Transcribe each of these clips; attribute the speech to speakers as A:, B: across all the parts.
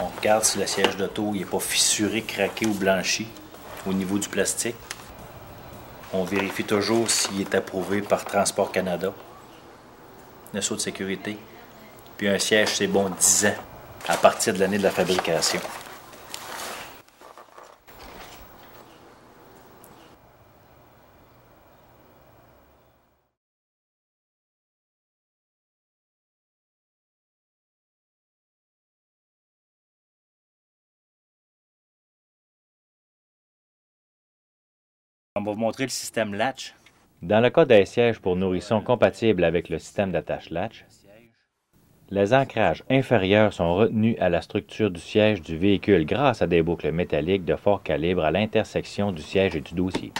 A: On regarde si le siège d'auto n'est pas fissuré, craqué ou blanchi au niveau du plastique. On vérifie toujours s'il est approuvé par Transport Canada, le saut de sécurité. Puis un siège, c'est bon 10 ans à partir de l'année de la fabrication. On va vous montrer le système latch. Dans le cas d'un siège pour nourrissons compatible avec le système d'attache latch, les ancrages inférieurs sont retenus à la structure du siège du véhicule grâce à des boucles métalliques de fort calibre à l'intersection du siège et du dossier.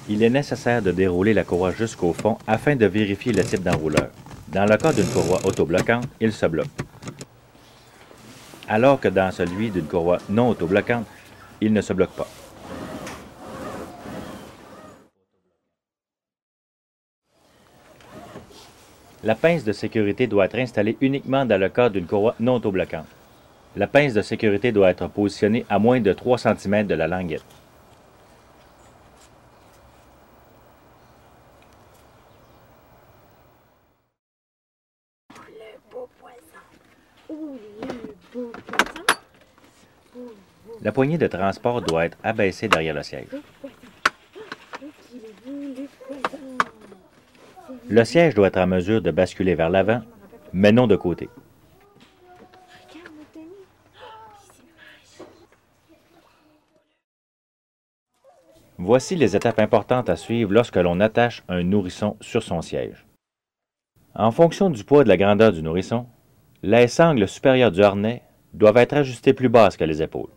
A: Il est nécessaire de dérouler la courroie jusqu'au fond afin de vérifier le type d'enrouleur. Dans le cas d'une courroie autobloquante, il se bloque. Alors que dans celui d'une courroie non autobloquante, il ne se bloque pas. La pince de sécurité doit être installée uniquement dans le cas d'une courroie non autobloquante. La pince de sécurité doit être positionnée à moins de 3 cm de la languette. La poignée de transport doit être abaissée derrière le siège. Le siège doit être en mesure de basculer vers l'avant, mais non de côté. Voici les étapes importantes à suivre lorsque l'on attache un nourrisson sur son siège. En fonction du poids et de la grandeur du nourrisson, les sangles supérieures du harnais doivent être ajustées plus basses que les épaules.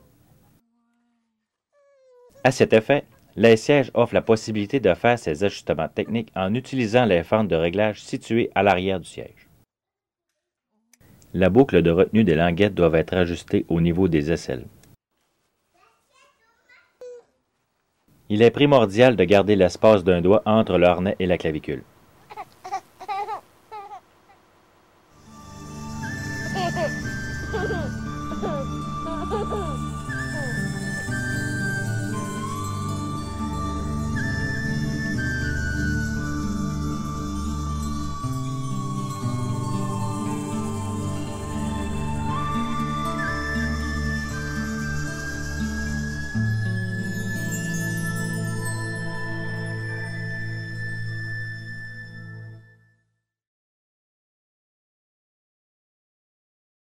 A: À cet effet, les sièges offrent la possibilité de faire ces ajustements techniques en utilisant les fentes de réglage situées à l'arrière du siège. La boucle de retenue des languettes doit être ajustée au niveau des aisselles. Il est primordial de garder l'espace d'un doigt entre le harnais et la clavicule.